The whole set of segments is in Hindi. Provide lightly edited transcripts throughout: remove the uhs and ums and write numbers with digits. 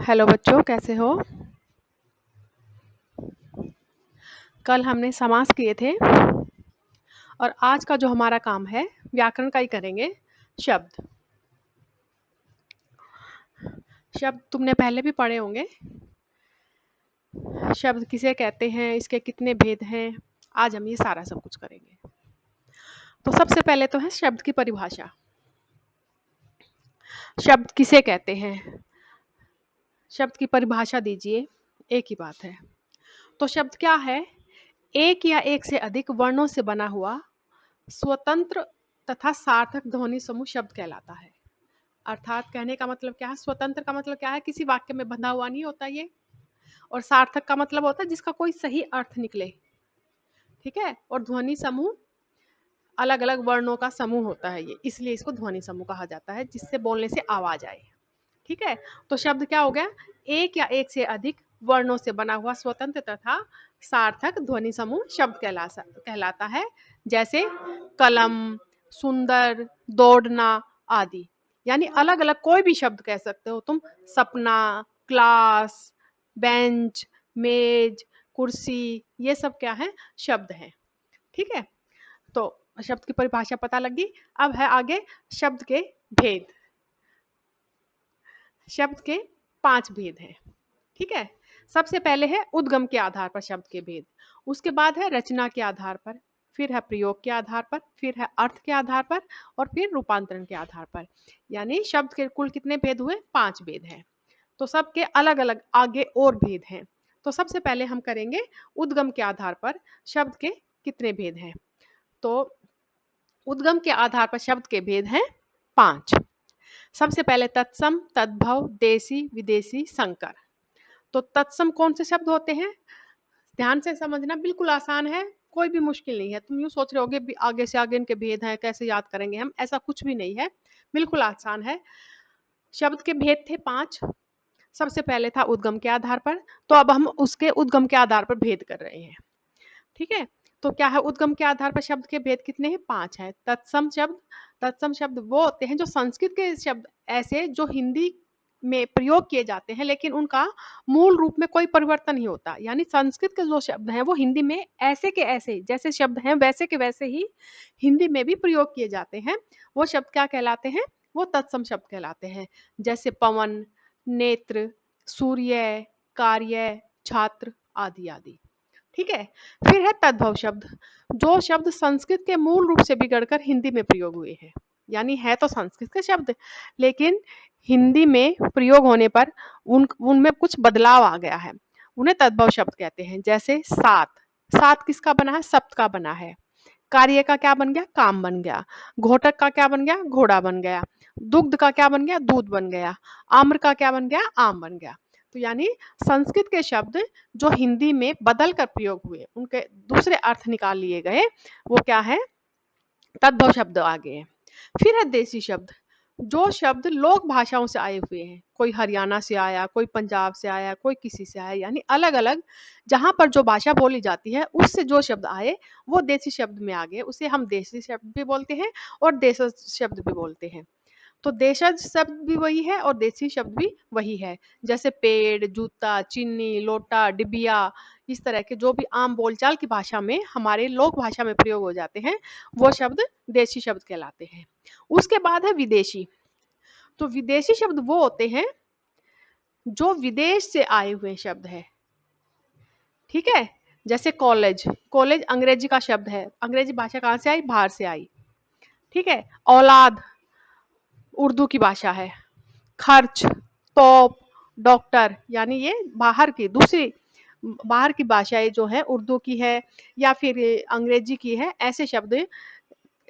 हेलो बच्चों, कैसे हो? कल हमने समास किए थे और आज का जो हमारा काम है व्याकरण का ही करेंगे। शब्द शब्द तुमने पहले भी पढ़े होंगे। शब्द किसे कहते हैं, इसके कितने भेद हैं, आज हम ये सारा सब कुछ करेंगे। तो सबसे पहले तो है शब्द की परिभाषा। शब्द किसे कहते हैं, शब्द की परिभाषा दीजिए। एक ही बात है। तो शब्द क्या है? एक या एक से अधिक वर्णों से बना हुआ स्वतंत्र तथा सार्थक ध्वनि समूह शब्द कहलाता है। अर्थात कहने का मतलब क्या है, स्वतंत्र का मतलब क्या है, किसी वाक्य में बंधा हुआ नहीं होता ये। और सार्थक का मतलब होता है जिसका कोई सही अर्थ निकले। ठीक है। और ध्वनि समूह अलग अलग वर्णों का समूह होता है ये, इसलिए इसको ध्वनि समूह कहा जाता है, जिससे बोलने से आवाज आए। ठीक है। तो शब्द क्या हो गया? एक या एक से अधिक वर्णों से बना हुआ स्वतंत्र तथा सार्थक ध्वनि समूह शब्द कहलाता है। जैसे कलम, सुंदर, दौड़ना आदि। यानी अलग अलग कोई भी शब्द कह सकते हो तुम। सपना, क्लास, बेंच, मेज, कुर्सी, ये सब क्या है? शब्द हैं। ठीक है। तो शब्द की परिभाषा पता लगी। अब है आगे शब्द के भेद। शब्द के 5 भेद हैं। ठीक है। सबसे पहले है उद्गम के आधार पर शब्द के भेद। उसके बाद है रचना के आधार पर, फिर है प्रयोग के आधार पर, फिर है अर्थ के आधार पर, और फिर रूपांतरण के आधार पर। यानी शब्द के कुल कितने भेद हुए? 5 भेद हैं। तो सबके अलग अलग आगे और भेद हैं। तो सबसे पहले हम करेंगे उद्गम के आधार पर शब्द के कितने भेद हैं। तो उद्गम के आधार पर शब्द के भेद हैं 5। सबसे पहले तत्सम, तद्भव, देशी, विदेशी, संकर। तो तत्सम कौन से शब्द होते हैं? ध्यान से समझना, बिल्कुल आसान है, कोई भी मुश्किल नहीं है। तुम यूं सोच रहे होगे आगे से आगे इनके भेद हैं, कैसे याद करेंगे हम, ऐसा कुछ भी नहीं है, बिल्कुल आसान है। शब्द के भेद थे 5। सबसे पहले था उद्गम के आधार पर, तो अब हम उसके उद्गम के आधार पर भेद कर रहे हैं। ठीक है। तो क्या है, उद्गम के आधार पर शब्द के भेद कितने हैं? 5 है। तत्सम शब्द वो होते हैं जो संस्कृत के शब्द ऐसे जो हिंदी में प्रयोग किए जाते हैं, लेकिन उनका मूल रूप में कोई परिवर्तन नहीं होता। यानी संस्कृत के जो शब्द हैं वो हिंदी में ऐसे के ऐसे, जैसे शब्द हैं वैसे के वैसे ही हिंदी में भी प्रयोग किए जाते हैं। वो शब्द क्या कहलाते हैं? वो तत्सम शब्द कहलाते हैं। जैसे पवन, नेत्र, सूर्य, कार्य, छात्र आदि आदि। ठीक है। फिर है तद्भव शब्द, जो शब्द संस्कृत के मूल रूप से बिगड़कर हिंदी में प्रयोग हुए हैं। यानी है तो संस्कृत के शब्द, लेकिन हिंदी में प्रयोग होने पर उनमें कुछ बदलाव आ गया है। उन्हें तद्भव शब्द कहते हैं। जैसे सात, सात किसका बना है? सप्त का बना है। कार्य का क्या बन गया? काम बन गया। घोटक का क्या बन गया? घोड़ा बन गया। दुग्ध का क्या बन गया? दूध बन गया। आम्र का क्या बन गया? आम बन गया। तो यानी संस्कृत के शब्द जो हिंदी में बदल कर प्रयोग हुए, उनके दूसरे अर्थ निकाल लिए गए, वो क्या है? तद्भव शब्द आ गए। फिर है देशी शब्द, जो शब्द लोक भाषाओं से आए हुए हैं। कोई हरियाणा से आया, कोई पंजाब से आया, कोई किसी से आया, यानी अलग अलग जहां पर जो भाषा बोली जाती है उससे जो शब्द आए वो देशी शब्द में आ गए। उसे हम देशी शब्द भी बोलते हैं और देशज शब्द भी बोलते हैं। तो देशज शब्द भी वही है और देशी शब्द भी वही है। जैसे पेड़, जूता, चीनी, लोटा, डिबिया, इस तरह के जो भी आम बोलचाल की भाषा में, हमारे लोक भाषा में प्रयोग हो जाते हैं, वो शब्द देशी शब्द कहलाते हैं। उसके बाद है विदेशी। तो विदेशी शब्द वो होते हैं जो विदेश से आए हुए शब्द है। ठीक है। जैसे कॉलेज, कॉलेज अंग्रेजी का शब्द है। अंग्रेजी भाषा कहाँ से आई? बाहर से आई। ठीक है। औलाद उर्दू की भाषा है। खर्च, तोप, डॉक्टर, यानी ये बाहर की दूसरी बाहर की भाषाएं जो है, उर्दू की है या फिर अंग्रेजी की है, ऐसे शब्द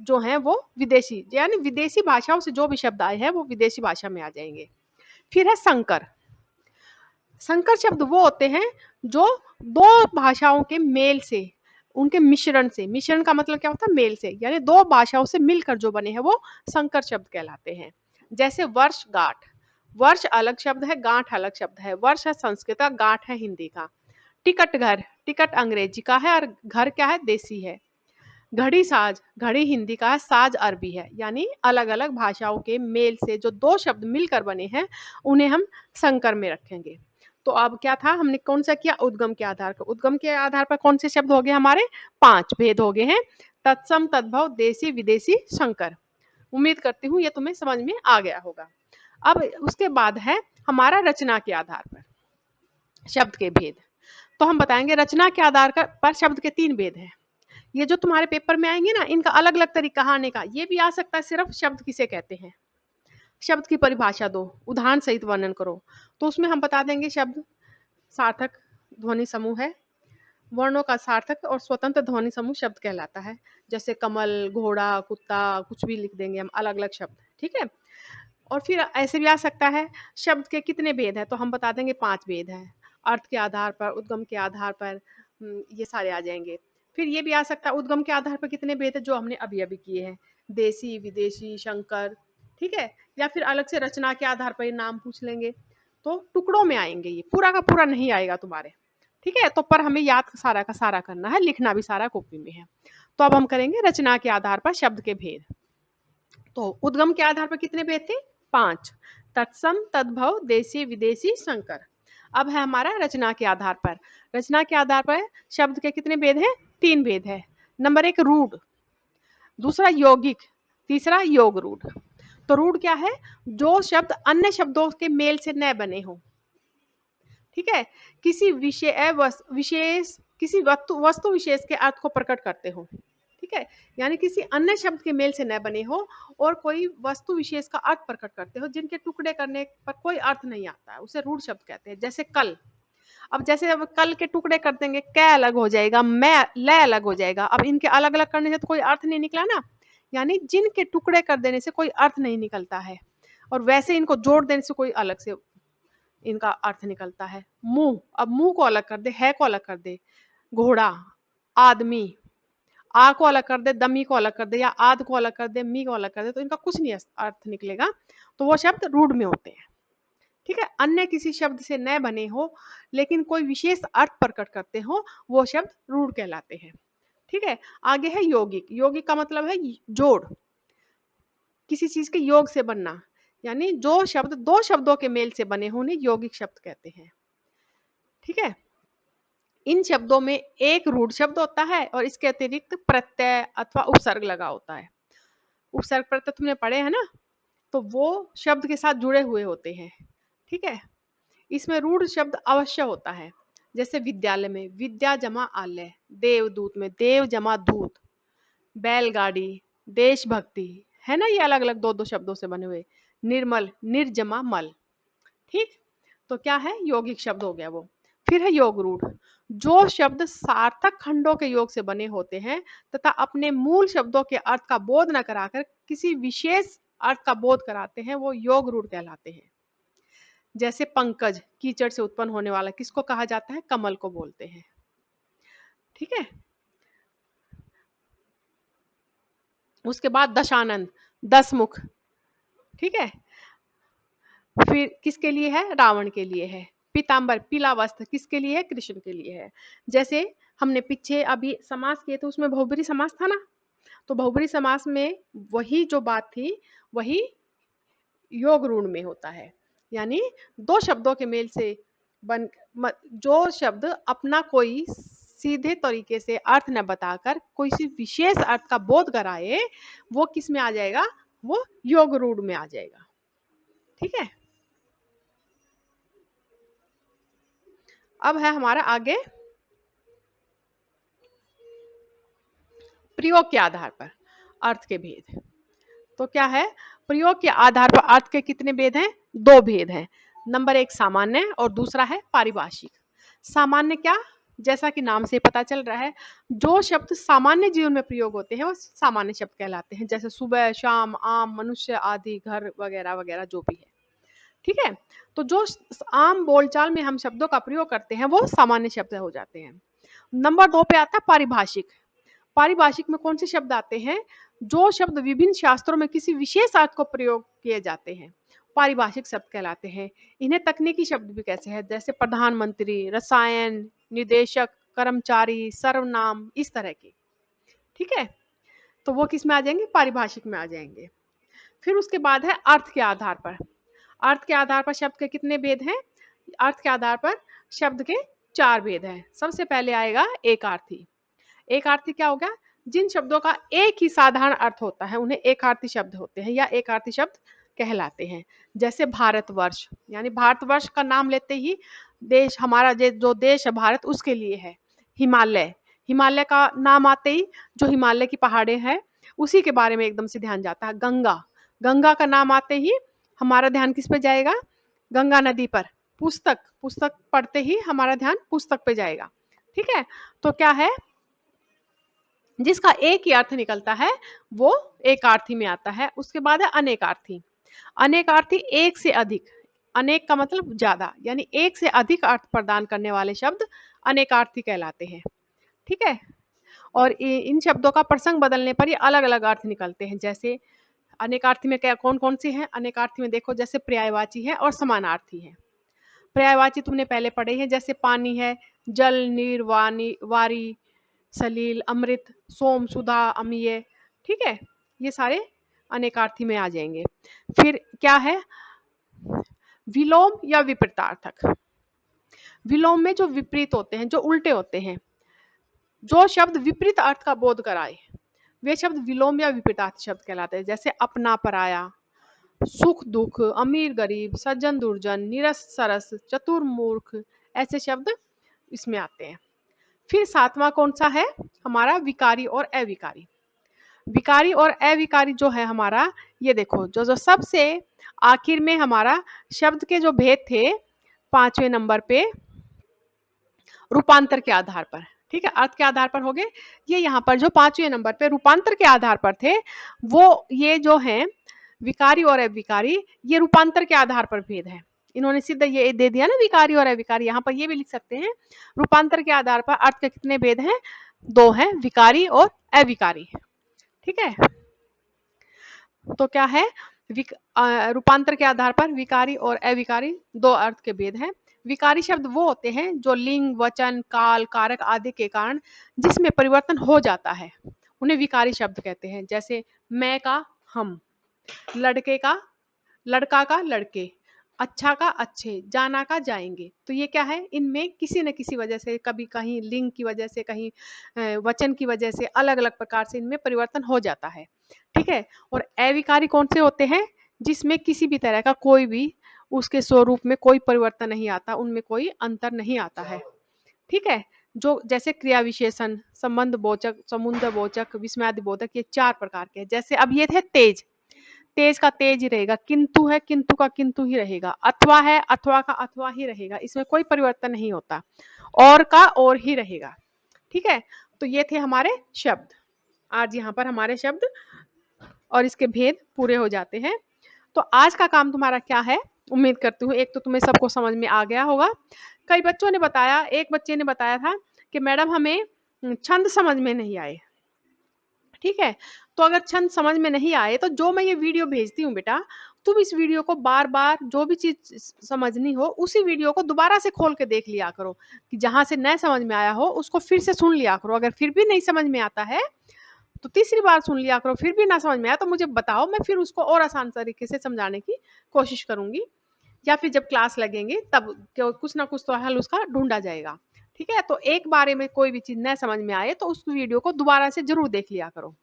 जो हैं वो विदेशी, यानी विदेशी भाषाओं से जो भी शब्द आए हैं वो विदेशी भाषा में आ जाएंगे। फिर है संकर। संकर शब्द वो होते हैं जो दो भाषाओं के मेल से, उनके मिश्रण से, मिश्रण का मतलब क्या होता है? मेल से, यानी दो भाषाओं से मिलकर जो बने हैं वो संकर शब्द कहलाते हैं। जैसे वर्ष गांठ, वर्ष अलग शब्द है, गांठ अलग शब्द है। वर्ष है संस्कृत का, गांठ है हिंदी का। टिकट घर, टिकट अंग्रेजी का है और घर क्या है? देसी है। घड़ी साज, घड़ी हिंदी का है, साज अरबी है, यानी अलग अलग भाषाओं के मेल से जो दो शब्द मिलकर बने हैं उन्हें हम संकर में रखेंगे। तो अब क्या था, हमने कौन सा किया, उद्गम के आधार पर। उद्गम के आधार पर कौन से शब्द हो गए हमारे, 5 भेद हो गए हैं, तत्सम, तद्भव, देशी, विदेशी, संकर। उम्मीद करती हूँ ये तुम्हें समझ में आ गया होगा। अब उसके बाद है हमारा रचना के आधार पर शब्द के भेद। तो हम बताएंगे रचना के आधार पर शब्द के 3 भेद हैं। ये जो तुम्हारे पेपर में आएंगे ना, इनका अलग अलग तरीका आने का, ये भी आ सकता है सिर्फ शब्द किसे कहते हैं, शब्द की परिभाषा दो, उदाहरण सहित वर्णन करो। तो उसमें हम बता देंगे शब्द सार्थक ध्वनि समूह है, वर्णों का सार्थक और स्वतंत्र ध्वनि समूह शब्द कहलाता है। जैसे कमल, घोड़ा, कुत्ता, कुछ भी लिख देंगे हम अलग अलग शब्द, ठीक है। और फिर ऐसे भी आ सकता है शब्द के कितने भेद हैं, तो हम बता देंगे 5 भेद हैं, अर्थ के आधार पर, उद्गम के आधार पर, ये सारे आ जाएंगे। फिर ये भी आ सकता है उद्गम के आधार पर कितने भेद है, जो हमने अभी अभी किए हैं, देसी, विदेशी, शंकर, ठीक है। या फिर अलग से रचना के आधार पर ये नाम पूछ लेंगे, तो टुकड़ों में आएंगे, ये पूरा का पूरा नहीं आएगा तुम्हारे, ठीक है। तो पर हमें याद सारा का सारा करना है, लिखना भी सारा कॉपी में है। तो अब हम करेंगे रचना के आधार पर शब्द के भेद। तो उद्गम के आधार पर कितने भेद थे, 5, तत्सम, तद्भव, देशी, विदेशी, संकर। अब है हमारा रचना के आधार पर। रचना के आधार पर शब्द के कितने भेद हैं, 3 भेद है। नंबर 1 रूढ़, दूसरा यौगिक, तीसरा योग रूढ़। तो रूढ़ क्या है, जो शब्द अन्य शब्दों के मेल से न बने हो, ठीक है, किसी विशेष किसी वस्तु विशेष के अर्थ को प्रकट करते हो, ठीक है, यानी किसी अन्य शब्द के मेल से न बने हो और कोई वस्तु विशेष का अर्थ प्रकट करते हो, जिनके टुकड़े करने पर कोई अर्थ नहीं आता है, उसे रूढ़ शब्द कहते हैं। जैसे कल, अब जैसे अब कल के टुकड़े कर देंगे, कै अलग हो जाएगा, मैं ल अलग हो जाएगा, अब इनके अलग अलग करने से तो कोई अर्थ नहीं निकला ना, यानी जिनके टुकड़े कर देने से कोई अर्थ नहीं निकलता है, और वैसे इनको जोड़ देने से कोई अलग से इनका अर्थ निकलता है। मुंह, अब मुंह को अलग कर दे, है को अलग कर दे, घोड़ा, आदमी, आ को अलग कर दे, दमी को अलग कर दे, या आद को अलग कर दे, मी को अलग कर दे, तो इनका कुछ नहीं अर्थ निकलेगा, तो वो शब्द रूढ़ में होते हैं, ठीक है। अन्य किसी शब्द से न बने हो लेकिन कोई विशेष अर्थ प्रकट करते हो, वो शब्द रूढ़ कहलाते हैं, ठीक है। आगे है यौगिक। यौगिक का मतलब है जोड़, किसी चीज के योग से बनना, यानी जो शब्द दो शब्दों के मेल से बने होने यौगिक शब्द कहते हैं, ठीक है। इन शब्दों में एक रूढ़ शब्द होता है और इसके अतिरिक्त प्रत्यय अथवा उपसर्ग लगा होता है। उपसर्ग प्रत्यय तुमने पढ़े हैं ना, तो वो शब्द के साथ जुड़े हुए होते हैं, ठीक है। इसमें रूढ़ शब्द अवश्य होता है, जैसे विद्यालय में विद्या जमा आलय, देवदूत में देव जमा दूत, बैलगाड़ी, देशभक्ति, है ना, ये अलग अलग दो दो शब्दों से बने हुए। निर्मल, निर्जमा मल, ठीक। तो क्या है, यौगिक शब्द हो गया वो। फिर है योग रूढ़, जो शब्द सार्थक खंडों के योग से बने होते हैं तथा अपने मूल शब्दों के अर्थ का बोध न कराकर किसी विशेष अर्थ का बोध कराते हैं, वो योग रूढ़ कहलाते हैं। जैसे पंकज, कीचड़ से उत्पन्न होने वाला, किसको कहा जाता है, कमल को बोलते हैं, ठीक है। उसके बाद दशानंद, 10 मुख, ठीक है। फिर किसके लिए है, रावण के लिए है। पीताम्बर, पीला वस्त्र, किसके लिए है, कृष्ण के लिए है। जैसे हमने पीछे अभी समास किए तो उसमें बहुब्री समास था ना, तो बहुब्री समास में वही जो बात थी वही योग रूढ़ में होता है, यानी दो शब्दों के मेल से बन जो शब्द अपना कोई सीधे तरीके से अर्थ न बताकर कोई सी विशेष अर्थ का बोध कराए, वो किस में आ जाएगा, वो योग रूढ़ में आ जाएगा, ठीक है। अब है हमारा आगे प्रयोग के आधार पर अर्थ के भेद। तो क्या है, प्रयोग के आधार पर अर्थ के कितने भेद हैं, 2 भेद हैं। नंबर 1 सामान्य और दूसरा है पारिभाषिक। सामान्य क्या, जैसा कि नाम से पता चल रहा है, जो शब्द सामान्य जीवन में प्रयोग होते हैं वो सामान्य शब्द कहलाते हैं, जैसे सुबह, शाम, आम, मनुष्य आदि, घर वगैरह वगैरह जो भी है, ठीक है। तो जो आम बोलचाल में हम शब्दों का प्रयोग करते हैं वो सामान्य शब्द हो जाते हैं। नंबर 2 पे आता है पारिभाषिक। पारिभाषिक में कौन से शब्द आते हैं, जो शब्द विभिन्न शास्त्रों में किसी विशेष अर्थ को प्रयोग किए जाते हैं, पारिभाषिक शब्द कहलाते हैं। इन्हें तकनीकी शब्द भी कैसे हैं, जैसे प्रधानमंत्री, रसायन, निदेशक, कर्मचारी, सर्वनाम, इस तरह के, ठीक है। तो वो किस में आ जाएंगे, पारिभाषिक में आ जाएंगे। फिर उसके बाद है अर्थ के आधार पर। अर्थ के आधार पर शब्द के कितने भेद हैं, अर्थ के आधार पर शब्द के 4 भेद हैं। सबसे पहले आएगा एकार्थी। एकार्थी क्या हो गया, जिन शब्दों का एक ही साधारण अर्थ होता है उन्हें एकार्थी शब्द होते हैं या एकार्थी शब्द कहलाते हैं। जैसे भारतवर्ष, यानी भारतवर्ष का नाम लेते ही देश, हमारा जो देश है भारत, उसके लिए है। हिमालय, हिमालय का नाम आते ही जो हिमालय की पहाड़े हैं उसी के बारे में एकदम से ध्यान जाता है। गंगा, गंगा का नाम आते ही हमारा ध्यान किस पे जाएगा, गंगा नदी पर। पुस्तक, पुस्तक पढ़ते ही हमारा ध्यान पुस्तक पे जाएगा। ठीक है, तो क्या है, जिसका एक ही अर्थ निकलता है वो एकार्थी में आता है। उसके बाद है अनेकार्थी। अनेकार्थी एक से अधिक, अनेक का मतलब ज्यादा, यानी एक से अधिक अर्थ प्रदान करने वाले शब्द अनेकार्थी कहलाते हैं। ठीक है, और इन शब्दों का प्रसंग बदलने पर ये अलग अलग अर्थ निकलते हैं। जैसे अनेकार्थी में क्या कौन कौन से हैं, अनेकार्थी में देखो, जैसे पर्यायवाची है और समानार्थी है। पर्यायवाची तुमने पहले पढ़े हैं, जैसे पानी है, जल, नीर, वाणी, वारी, सलील, अमृत, सोम, सुधा, अमीय। ठीक है, ये सारे अनेकार्थी में आ जाएंगे। फिर क्या है, विलोम या विपरीतार्थक। विलोम में जो विपरीत होते हैं, जो उल्टे होते हैं, जो शब्द विपरीत अर्थ का बोध कराए, वे शब्द विलोम या विपरीतार्थ शब्द कहलाते हैं। जैसे अपना, पराया, सुख दुख, अमीर गरीब, सज्जन दुर्जन, नीरस सरस, चतुर मूर्ख, ऐसे शब्द इसमें आते हैं। फिर 7वां कौन सा है हमारा, विकारी और अविकारी। विकारी और अविकारी जो है हमारा, ये देखो, जो जो सबसे आखिर में हमारा शब्द के जो भेद थे 5वें नंबर पे, रूपांतर के आधार पर। ठीक है, अर्थ के आधार पर हो गए। ये यहाँ पर जो 5वें नंबर पे रूपांतर के आधार पर थे, वो ये जो है विकारी और अविकारी, ये रूपांतर के आधार पर भेद है। इन्होंने सीधा ये दे दिया ना, विकारी और अविकारी। यहाँ पर ये भी लिख सकते हैं, रूपांतर के आधार पर अर्थ के कितने भेद हैं, 2 हैं, विकारी और अविकारी। ठीक है, तो क्या है, रूपांतर के आधार पर विकारी और अविकारी 2 अर्थ के भेद हैं। विकारी शब्द वो होते हैं जो लिंग, वचन, काल, कारक आदि के कारण जिसमें परिवर्तन हो जाता है, उन्हें विकारी शब्द कहते हैं। जैसे मैं का हम, लड़के का लड़का का लड़के, अच्छा का अच्छे, जाना का जाएंगे। तो ये क्या है, इनमें किसी न किसी वजह से, कभी कहीं लिंग की वजह से, कहीं वचन की वजह से, अलग अलग प्रकार से इनमें परिवर्तन हो जाता है। ठीक है, और अविकारी कौन से होते हैं, जिसमें किसी भी तरह का कोई भी उसके स्वरूप में कोई परिवर्तन नहीं आता, उनमें कोई अंतर नहीं आता है। ठीक है, जो जैसे क्रिया विशेषण, संबंध बोचक, समुद्र बोचक, विस्मयादि बोधक, ये 4 प्रकार के। जैसे अब ये थे तेज, तेज का तेज ही रहेगा, किंतु है किंतु का किंतु ही रहेगा, अथवा है अथवा का अथवा ही रहेगा, इसमें कोई परिवर्तन नहीं होता, और का और ही रहेगा। ठीक है, तो ये थे हमारे शब्द। आज यहाँ पर हमारे शब्द और इसके भेद पूरे हो जाते हैं। तो आज का काम तुम्हारा क्या है, उम्मीद करती हूँ एक तो तुम्हें सबको समझ में आ गया होगा। कई बच्चों ने बताया, एक बच्चे ने बताया था कि मैडम हमें छंद समझ में नहीं आए। ठीक है, तो अगर छंद समझ में नहीं आए तो जो मैं ये वीडियो भेजती हूँ बेटा, तुम इस वीडियो को बार बार, जो भी चीज समझनी हो उसी वीडियो को दोबारा से खोल के देख लिया करो, कि जहां से न समझ में आया हो उसको फिर से सुन लिया करो। अगर फिर भी नहीं समझ में आता है तो तीसरी बार सुन लिया करो। फिर भी ना समझ में आया तो मुझे बताओ, मैं फिर उसको और आसान तरीके से समझाने की कोशिश करूंगी, या फिर जब क्लास लगेंगे तब कुछ ना कुछ तो हल उसका ढूंढा जाएगा। ठीक है, तो एक बारे में कोई भी चीज न समझ में आए तो उस वीडियो को दोबारा से जरूर देख लिया करो।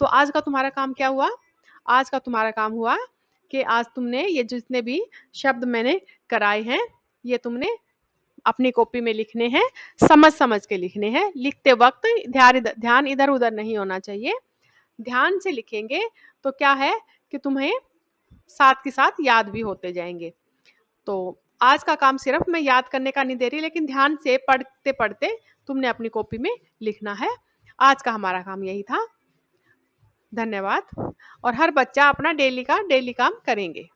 तो आज का तुम्हारा काम क्या हुआ, आज का तुम्हारा काम हुआ कि आज तुमने ये जितने भी शब्द मैंने कराए हैं, ये तुमने अपनी कॉपी में लिखने हैं, समझ समझ के लिखने हैं। लिखते वक्त ध्यान इधर उधर नहीं होना चाहिए, ध्यान से लिखेंगे तो क्या है कि तुम्हें साथ के साथ याद भी होते जाएंगे। तो आज का काम सिर्फ मैं याद करने का नहीं दे रही, लेकिन ध्यान से पढ़ते पढ़ते तुमने अपनी कॉपी में लिखना है। आज का हमारा काम यही था। धन्यवाद। और हर बच्चा अपना डेली काम करेंगे।